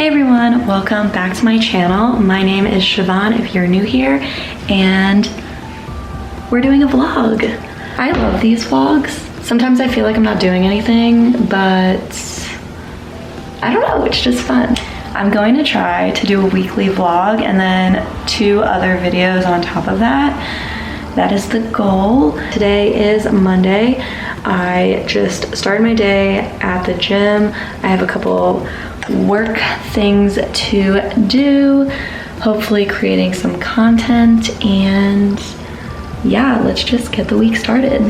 Hey everyone, welcome back to my channel. My name is Siobhan if you're new here, and we're doing a vlog. I love these vlogs. Sometimes I feel like I'm not doing anything, but I don't know, it's just fun. I'm going to try to do a weekly vlog and then 2 other videos on top of that. That is the goal. Today is Monday. I just started my day at the gym. I have a couple work things to do, hopefully creating some content, and yeah, let's just get the week started.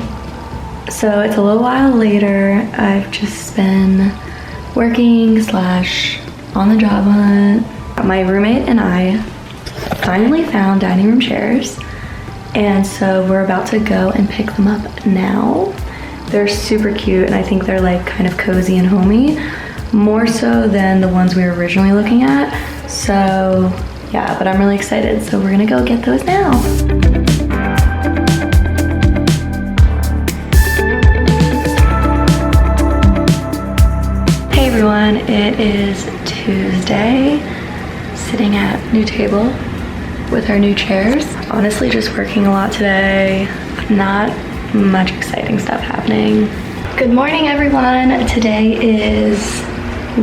So it's a little while later. I've just been working / on the job hunt. My roommate and I finally found dining room chairs, and so we're about to go and pick them up now. They're super cute, and I think they're like kind of cozy and homey, more so than the ones we were originally looking at. So yeah, but I'm really excited. So we're gonna go get those now. Hey everyone, it is Tuesday, sitting at new table with our new chairs. Honestly, just working a lot today. Not much exciting stuff happening. Good morning everyone. Today is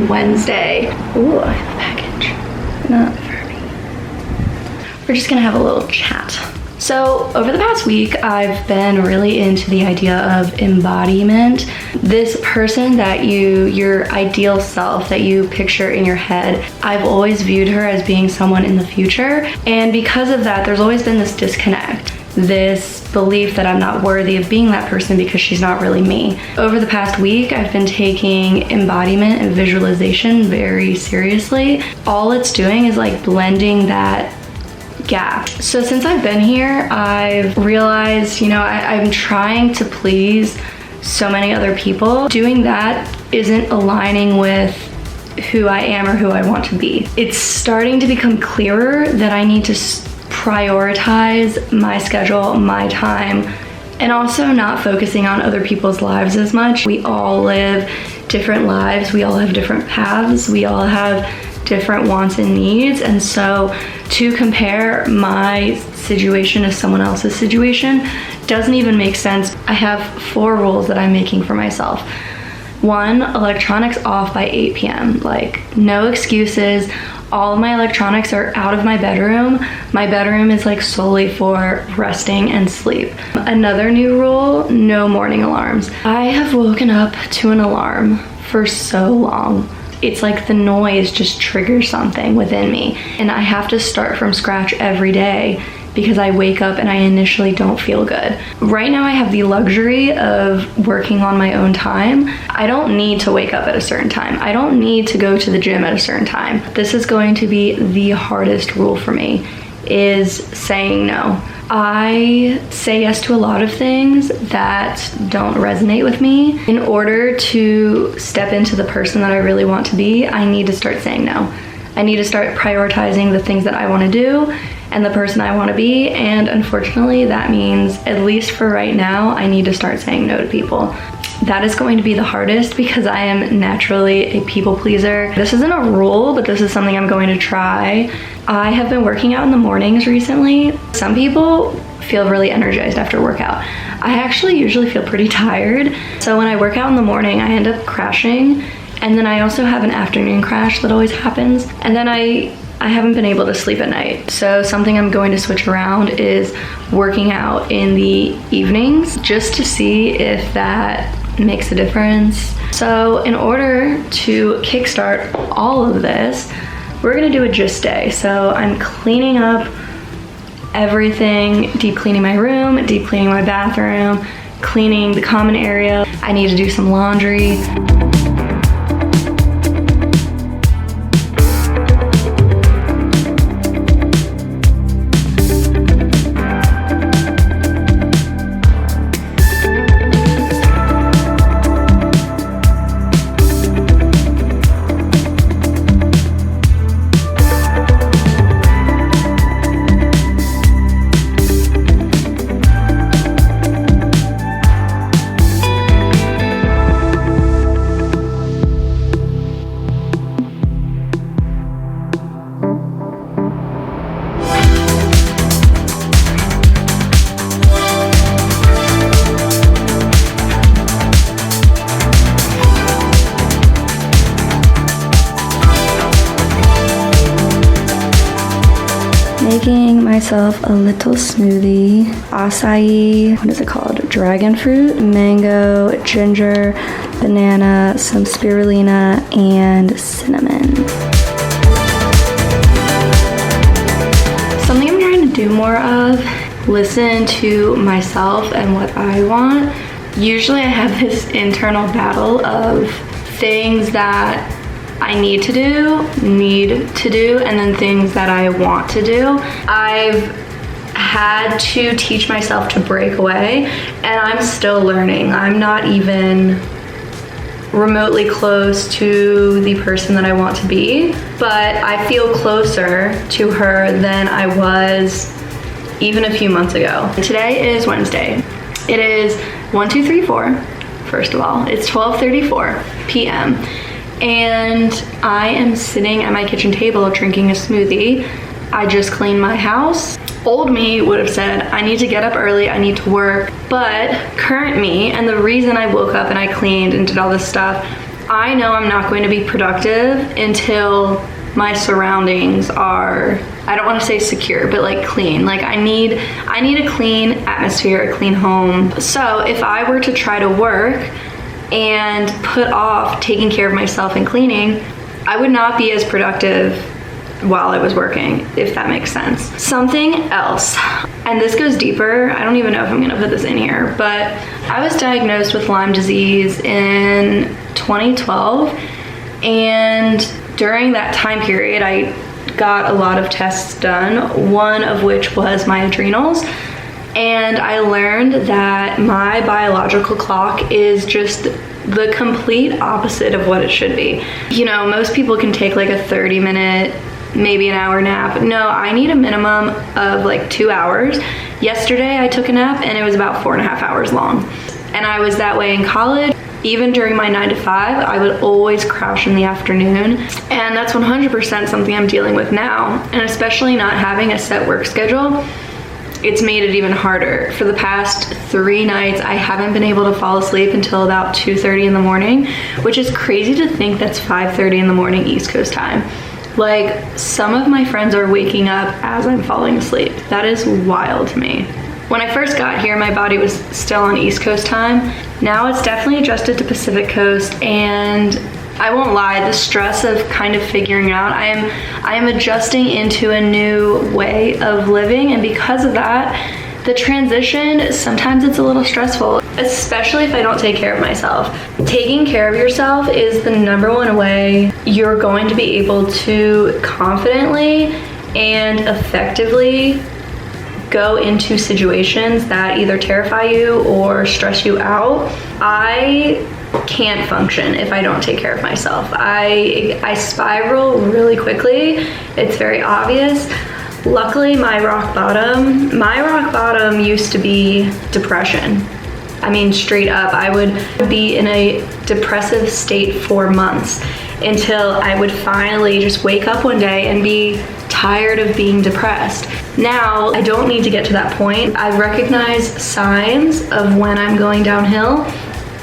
Wednesday. Ooh, I have a package. Not for me. We're just gonna have a little chat. So over the past week, I've been really into the idea of embodiment. This person that your ideal self that you picture in your head, I've always viewed her as being someone in the future. And because of that, there's always been this disconnect. This belief that I'm not worthy of being that person because she's not really me. Over the past week, I've been taking embodiment and visualization very seriously. All it's doing is like blending that gap. So since I've been here, I've realized, I'm trying to please so many other people. Doing that isn't aligning with who I am or who I want to be. It's starting to become clearer that I need to prioritize my schedule, my time, and also not focusing on other people's lives as much. We all live different lives. We all have different paths. We all have different wants and needs. And so to compare my situation to someone else's situation doesn't even make sense. I have 4 rules that I'm making for myself. 1, electronics off by 8 p.m. Like, no excuses. All of my electronics are out of my bedroom. My bedroom is like solely for resting and sleep. Another new rule, no morning alarms. I have woken up to an alarm for so long. It's like the noise just triggers something within me, and I have to start from scratch every day because I wake up and I initially don't feel good. Right now I have the luxury of working on my own time. I don't need to wake up at a certain time. I don't need to go to the gym at a certain time. This is going to be the hardest rule for me, is saying no. I say yes to a lot of things that don't resonate with me. In order to step into the person that I really want to be, I need to start saying no. I need to start prioritizing the things that I want to do and the person I want to be, and unfortunately that means, at least for right now, I need to start saying no to people. That is going to be the hardest because I am naturally a people pleaser. This isn't a rule, but this is something I'm going to try. I have been working out in the mornings recently. Some people feel really energized after workout. I actually usually feel pretty tired. So when I work out in the morning, I end up crashing. And then I also have an afternoon crash that always happens. And then I haven't been able to sleep at night. So something I'm going to switch around is working out in the evenings just to see if that makes a difference. So in order to kickstart all of this, we're gonna do a gist day. So I'm cleaning up everything, deep cleaning my room, deep cleaning my bathroom, cleaning the common area. I need to do some laundry. making myself a little smoothie. Acai, what is it called? Dragon fruit, mango, ginger, banana, some spirulina, and cinnamon. Something I'm trying to do more of, listen to myself and what I want. Usually I have this internal battle of things that I need to do, and then things that I want to do. I've had to teach myself to break away, and I'm still learning. I'm not even remotely close to the person that I want to be, but I feel closer to her than I was even a few months ago. Today is Wednesday. It is 1, 2, 3, 4. First of all, it's 12:34 p.m. and I am sitting at my kitchen table drinking a smoothie. I just cleaned my house. Old me would have said, I need to get up early, I need to work. But current me, and the reason I woke up and I cleaned and did all this stuff, I know I'm not going to be productive until my surroundings are, I don't want to say secure, but like clean. Like I need a clean atmosphere, a clean home. So if I were to try to work and put off taking care of myself and cleaning, I would not be as productive while I was working, if that makes sense. Something else, and this goes deeper, I don't even know if I'm gonna put this in here, but I was diagnosed with Lyme disease in 2012, and during that time period, I got a lot of tests done, one of which was my adrenals, and I learned that my biological clock is just the complete opposite of what it should be. You know, most people can take like a 30-minute, maybe an hour nap. No, I need a minimum of like 2 hours. Yesterday I took a nap and it was about 4.5 hours long. And I was that way in college. Even during my 9 to 5, I would always crash in the afternoon. And that's 100% something I'm dealing with now. And especially not having a set work schedule, it's made it even harder. For the past 3 nights, I haven't been able to fall asleep until about 2:30 in the morning, which is crazy to think that's 5:30 in the morning East Coast time. Like, some of my friends are waking up as I'm falling asleep. That is wild to me. When I first got here, my body was still on East Coast time. Now it's definitely adjusted to Pacific Coast, and I won't lie, the stress of kind of figuring out, I am adjusting into a new way of living, and because of that, the transition, sometimes it's a little stressful, especially if I don't take care of myself. Taking care of yourself is the #1 way you're going to be able to confidently and effectively go into situations that either terrify you or stress you out. I can't function if I don't take care of myself. I spiral really quickly. It's very obvious. Luckily, my rock bottom used to be depression. I mean, straight up, I would be in a depressive state for months until I would finally just wake up one day and be tired of being depressed. Now, I don't need to get to that point. I recognize signs of when I'm going downhill,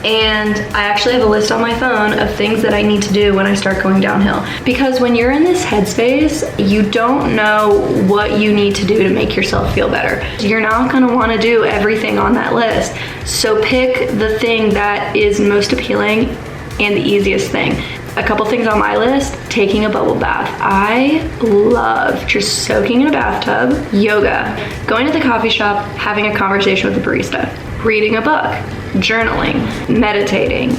and I actually have a list on my phone of things that I need to do when I start going downhill. Because when you're in this headspace, you don't know what you need to do to make yourself feel better. You're not gonna wanna do everything on that list. So pick the thing that is most appealing and the easiest thing. A couple things on my list: taking a bubble bath. I love just soaking in a bathtub, yoga, going to the coffee shop, having a conversation with the barista, reading a book, journaling, meditating,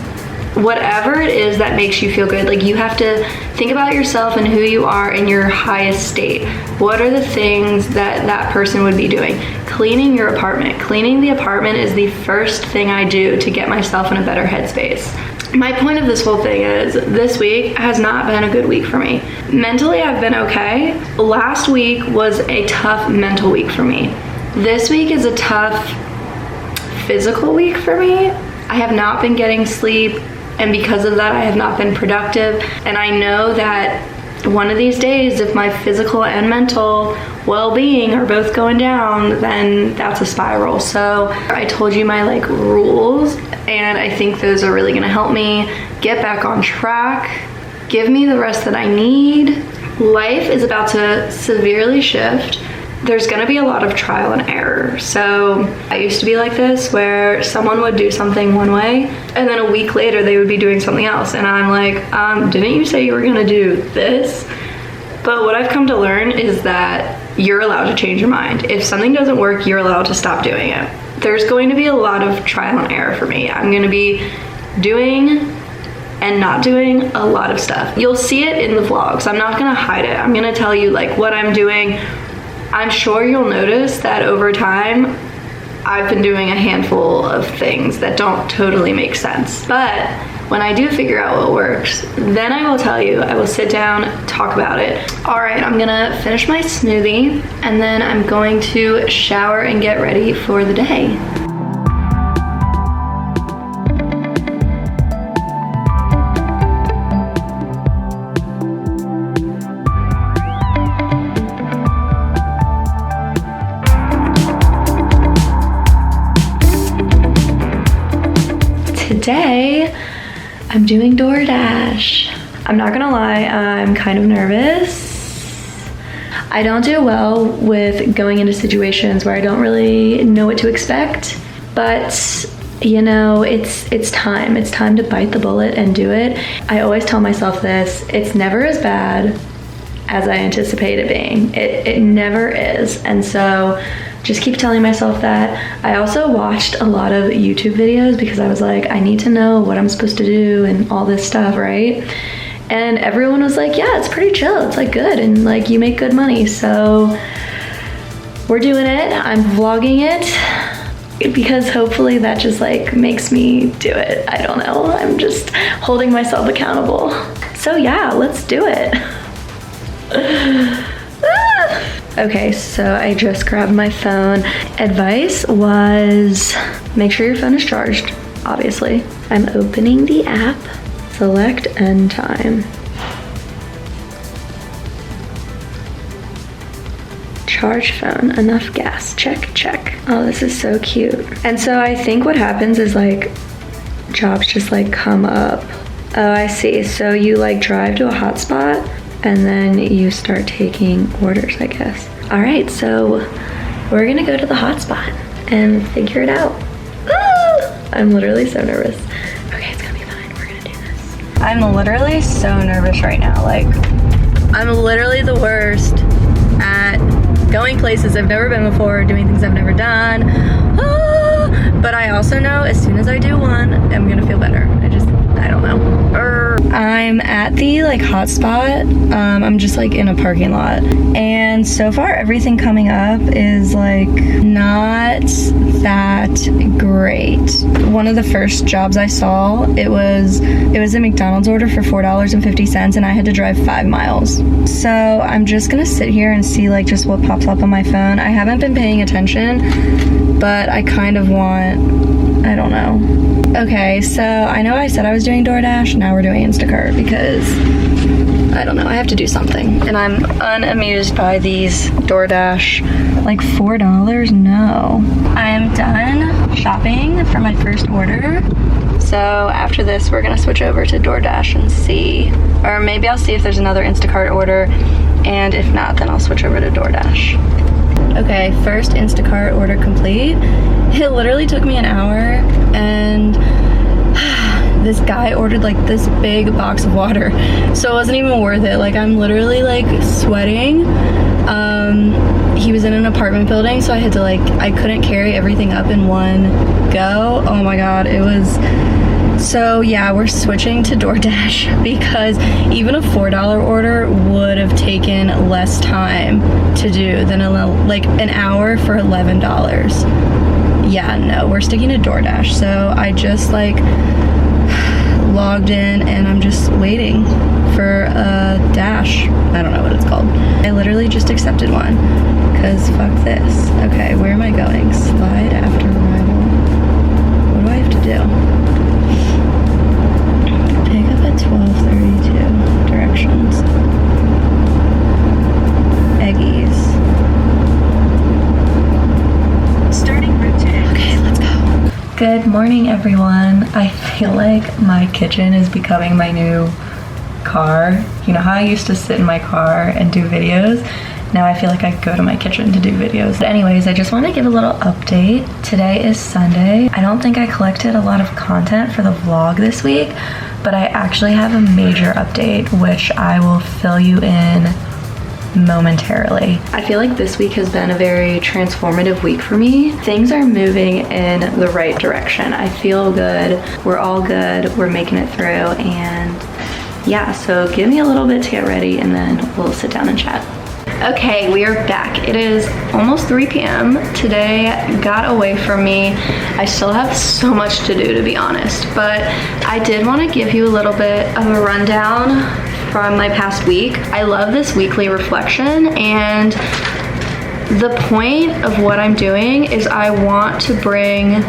whatever it is that makes you feel good. Like, you have to think about yourself and who you are in your highest state. What are the things that that person would be doing? Cleaning your apartment. Cleaning the apartment is the first thing I do to get myself in a better headspace. My point of this whole thing is, this week has not been a good week for me. Mentally, I've been okay. Last week was a tough mental week for me. This week is a tough physical week for me. I have not been getting sleep, and because of that, I have not been productive. And I know that one of these days, if my physical and mental well-being are both going down, then that's a spiral. So I told you my rules, and I think those are really gonna help me get back on track, give me the rest that I need. Life is about to severely shift, there's gonna be a lot of trial and error. So I used to be like this, where someone would do something one way and then a week later they would be doing something else, and I'm like, didn't you say you were gonna do this? But what I've come to learn is that you're allowed to change your mind. If something doesn't work, you're allowed to stop doing it. There's going to be a lot of trial and error for me. I'm gonna be doing and not doing a lot of stuff. You'll see it in the vlogs. I'm not gonna hide it. I'm gonna tell you like what I'm doing. I'm sure you'll notice that over time, I've been doing a handful of things that don't totally make sense. But when I do figure out what works, then I will tell you. I will sit down, talk about it. All right, I'm gonna finish my smoothie, and then I'm going to shower and get ready for the day. Today, I'm doing DoorDash. I'm not gonna lie, I'm kind of nervous. I don't do well with going into situations where I don't really know what to expect, but you know, it's time. It's time to bite the bullet and do it. I always tell myself this, it's never as bad as I anticipate it being. It never is, and so just keep telling myself that. I also watched a lot of YouTube videos because I was like, I need to know what I'm supposed to do and all this stuff, right? And everyone was like, yeah, it's pretty chill. It's like good, and like you make good money. So we're doing it. I'm vlogging it because hopefully that just like makes me do it. I don't know. I'm just holding myself accountable. So yeah, let's do it. Okay, so I just grabbed my phone. Advice was make sure your phone is charged, obviously. I'm opening the app, select end time. Charge phone, enough gas, check. Oh, this is so cute. And so I think what happens is like jobs just like come up. Oh, I see. So you like drive to a hotspot and then you start taking orders, I guess. All right, so we're gonna go to the hotspot and figure it out. Ah! I'm literally so nervous. Okay, it's gonna be fine, we're gonna do this. I'm literally so nervous right now. Like, I'm literally the worst at going places I've never been before, doing things I've never done. Ah! But I also know as soon as I do one, I'm gonna feel better. I don't know. I'm at the like hotspot. I'm just like in a parking lot, and so far everything coming up is like not that great. One of the first jobs I saw, it was a McDonald's order for $4.50, and I had to drive 5 miles. So I'm just gonna sit here and see like just what pops up on my phone. I haven't been paying attention, but I kind of want, I don't know. Okay, so I know I said I was doing DoorDash, now we're doing Instacart because, I don't know, I have to do something. And I'm unamused by these DoorDash, like $4, no. I am done shopping for my first order. So after this, we're gonna switch over to DoorDash and see, or maybe I'll see if there's another Instacart order, and if not, then I'll switch over to DoorDash. Okay, first Instacart order complete. It literally took me an hour, and this guy ordered like this big box of water, so it wasn't even worth it. Like, I'm literally like sweating. He was in an apartment building, so I had to like, I couldn't carry everything up in one go. Oh my god, it was. So yeah, we're switching to DoorDash because even a $4 order would have taken less time to do than like an hour for $11. Yeah, no, we're sticking to DoorDash. So I just like logged in and I'm just waiting for a dash. I don't know what it's called. I literally just accepted one because fuck this. Okay, where am I going? Slide after arrival. What do I have to do? Pick up at 12:32. Directions. Eggies. Starting route to Eggies. Okay, let's go. Good morning, everyone. I feel like my kitchen is becoming my new car. You know how I used to sit in my car and do videos? Now I feel like I go to my kitchen to do videos. But anyways, I just want to give a little update. Today is Sunday. I don't think I collected a lot of content for the vlog this week, but I actually have a major update, which I will fill you in momentarily. I feel like this week has been a very transformative week for me. Things are moving in the right direction. I feel good. We're all good. We're making it through. And yeah, so give me a little bit to get ready and then we'll sit down and chat. Okay, we are back. It is almost 3 p.m. Today got away from me. I still have so much to do, to be honest, but I did want to give you a little bit of a rundown from my past week. I love this weekly reflection, and the point of what I'm doing is I want to bring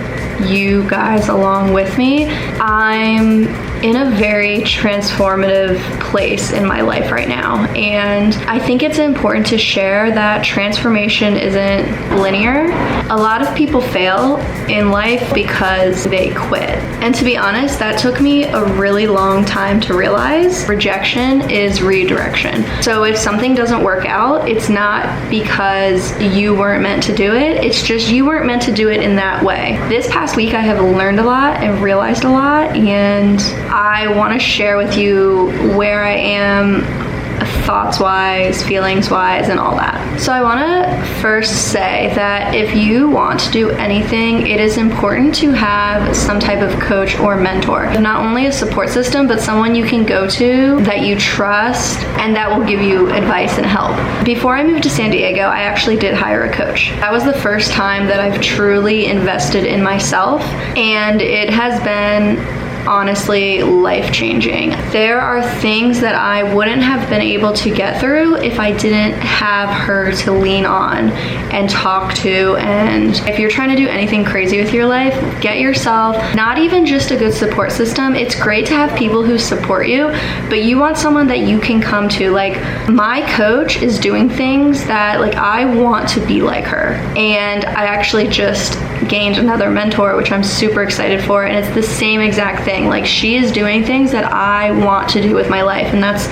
you guys along with me. I'm in a very transformative place in my life right now, and I think it's important to share that transformation isn't linear. A lot of people fail in life because they quit, and to be honest, that took me a really long time to realize. Rejection is redirection. So if something doesn't work out, it's not because you weren't meant to do it, it's just you weren't meant to do it in that way. This past week I have learned a lot and realized a lot, and I want to share with you where I am thoughts-wise, feelings-wise, and all that. So I want to first say that if you want to do anything, it is important to have some type of coach or mentor. Not only a support system, but someone you can go to that you trust and that will give you advice and help. Before I moved to San Diego, I actually did hire a coach. That was the first time that I've truly invested in myself, and it has been honestly life-changing. There are things that I wouldn't have been able to get through if I didn't have her to lean on and talk to. And if you're trying to do anything crazy with your life, get yourself not even just a good support system. It's great to have people who support you, but you want someone that you can come to. Like, my coach is doing things that, like, I want to be like her. And I actually just gained another mentor, which I'm super excited for, and it's the same exact thing. Like, she is doing things that I want to do with my life, and that's,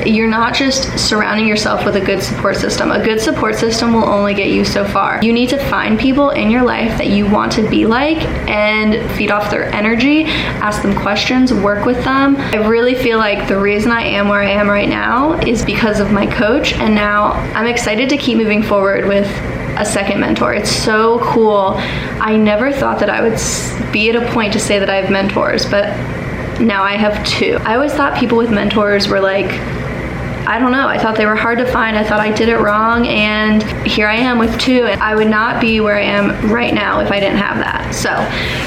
you're not just surrounding yourself with a good support system. A good support system will only get you so far. You need to find people in your life that you want to be like and feed off their energy, ask them questions, work with them. I really feel like the reason I am where I am right now is because of my coach, and now I'm excited to keep moving forward with a second mentor. It's so cool. I never thought that I would be at a point to say that I have mentors, but now I have 2. I always thought people with mentors were like, I don't know, I thought they were hard to find. I thought I did it wrong, and here I am with 2, and I would not be where I am right now if I didn't have that. So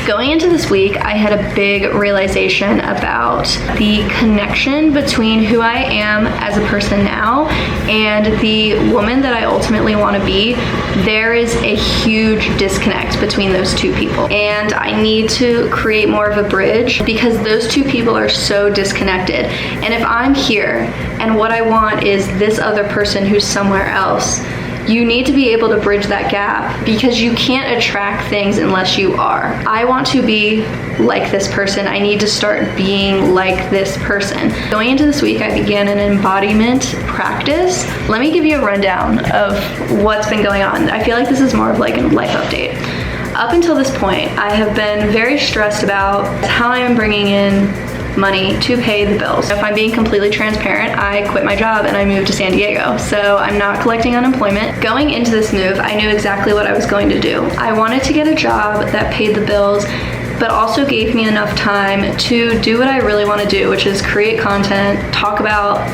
going into this week, I had a big realization about the connection between who I am as a person now and the woman that I ultimately want to be. There is a huge disconnect between those 2 people, and I need to create more of a bridge because those 2 people are so disconnected. And if I'm here and what I want is this other person who's somewhere else, you need to be able to bridge that gap because you can't attract things unless you are. I want to be like this person. I need to start being like this person. Going into this week, I began an embodiment practice. Let me give you a rundown of what's been going on. I feel like this is more of like a life update. Up until this point, I have been very stressed about how I am bringing in money to pay the bills. If I'm being completely transparent, I quit my job and I moved to San Diego, so I'm not collecting unemployment. Going into this move, I knew exactly what I was going to do. I wanted to get a job that paid the bills, but also gave me enough time to do what I really want to do, which is create content, talk about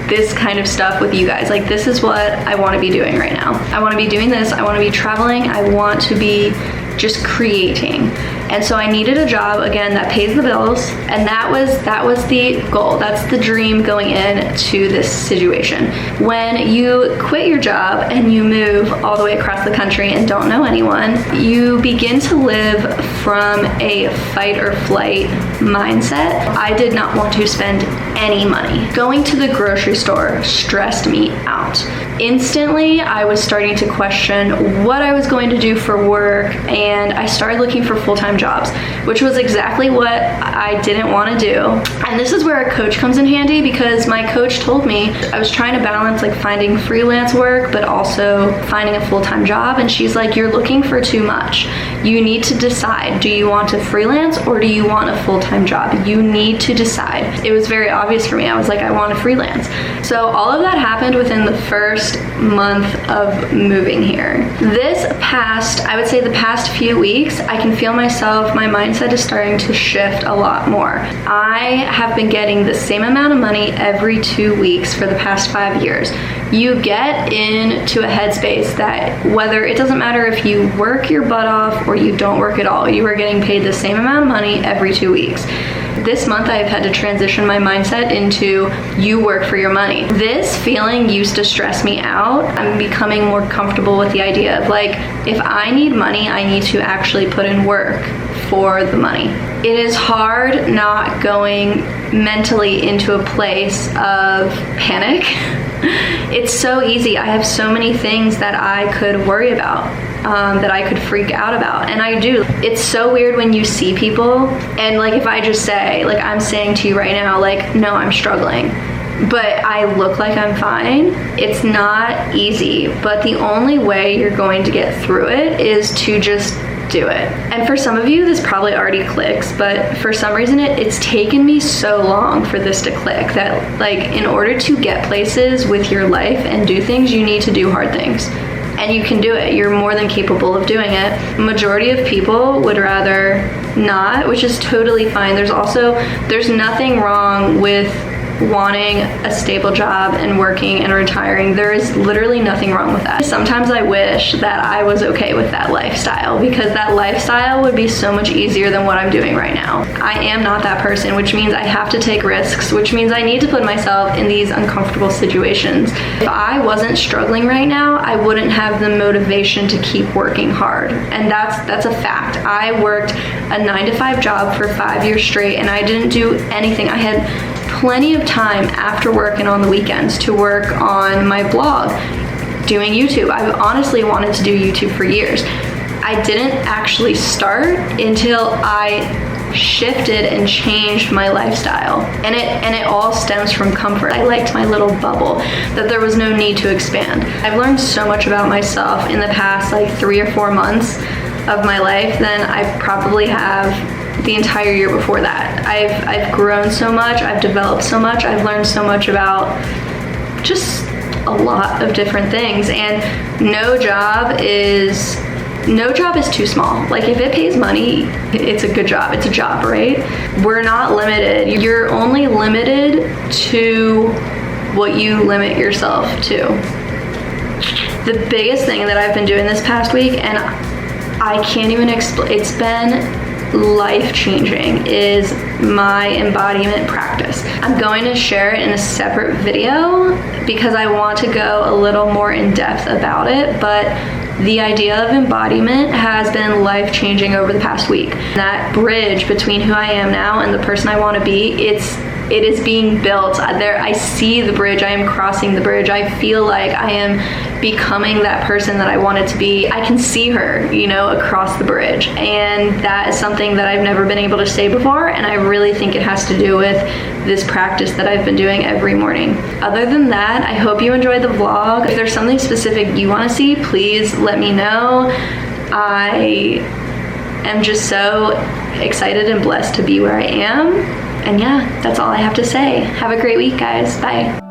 this kind of stuff with you guys. Like, this is what I want to be doing right now. I want to be doing this. I want to be traveling. I want to be just creating. And so I needed a job, again, that pays the bills, and that was the goal. That's the dream going into this situation. When you quit your job and you move all the way across the country and don't know anyone, you begin to live from a fight or flight mindset. I did not want to spend any money. Going to the grocery store stressed me out. instantly I was starting to question what I was going to do for work, and I started looking for full-time jobs, which was exactly what I didn't want to do. And this is where a coach comes in handy, because my coach told me I was trying to balance like finding freelance work but also finding a full-time job, and she's like, you're looking for too much. You need to decide, do you want to freelance or do you want a full-time job? You need to decide. It was very obvious for me. I was like, I want to freelance. So all of that happened within the first month of moving here. I would say the past few weeks, I can feel my mindset is starting to shift a lot more. I have been getting the same amount of money every 2 weeks for the past 5 years. You get into a headspace that whether it doesn't matter if you work your butt off or you don't work at all, you are getting paid the same amount of money every 2 weeks. This month I've had to transition my mindset into you work for your money. This feeling used to stress me out. I'm becoming more comfortable with the idea of like, if I need money, I need to actually put in work for the money. It is hard not going mentally into a place of panic. It's so easy. I have so many things that I could worry about, that I could freak out about, and I do. It's so weird when you see people, and like if I just say, like I'm saying to you right now, like, no, I'm struggling, but I look like I'm fine. It's not easy, but the only way you're going to get through it is to just do it. And for some of you, this probably already clicks, but for some reason, it's taken me so long for this to click that like in order to get places with your life and do things, you need to do hard things. And you can do it. You're more than capable of doing it. Majority of people would rather not, which is totally fine. There's nothing wrong with wanting a stable job and working and retiring. There is literally nothing wrong with that. Sometimes I wish that I was okay with that lifestyle, because that lifestyle would be so much easier than what I'm doing right now. I am not that person, which means I have to take risks, which means I need to put myself in these uncomfortable situations. If I wasn't struggling right now, I wouldn't have the motivation to keep working hard. And that's a fact. I worked a 9-to-5 job for 5 years straight, and I didn't do anything. I had plenty of time after work and on the weekends to work on my blog, doing YouTube. I've honestly wanted to do YouTube for years. I didn't actually start until I shifted and changed my lifestyle. And it all stems from comfort. I liked my little bubble, that there was no need to expand. I've learned so much about myself in the past like 3 or 4 months of my life than I probably have the entire year before that. I've grown so much, I've developed so much, I've learned so much about just a lot of different things, and no job is too small. Like if it pays money, it's a good job. It's a job, right? We're not limited. You're only limited to what you limit yourself to. The biggest thing that I've been doing this past week, and I can't even explain, it's been life-changing, is my embodiment practice. I'm going to share it in a separate video because I want to go a little more in depth about it, but the idea of embodiment has been life-changing over the past week. That bridge between who I am now and the person I want to be, it is being built. I see the bridge, I am crossing the bridge. I feel like I am becoming that person that I wanted to be. I can see her, across the bridge. And that is something that I've never been able to say before, and I really think it has to do with this practice that I've been doing every morning. Other than that, I hope you enjoyed the vlog. If there's something specific you want to see, please let me know. I am just so excited and blessed to be where I am. And yeah, that's all I have to say. Have a great week, guys. Bye.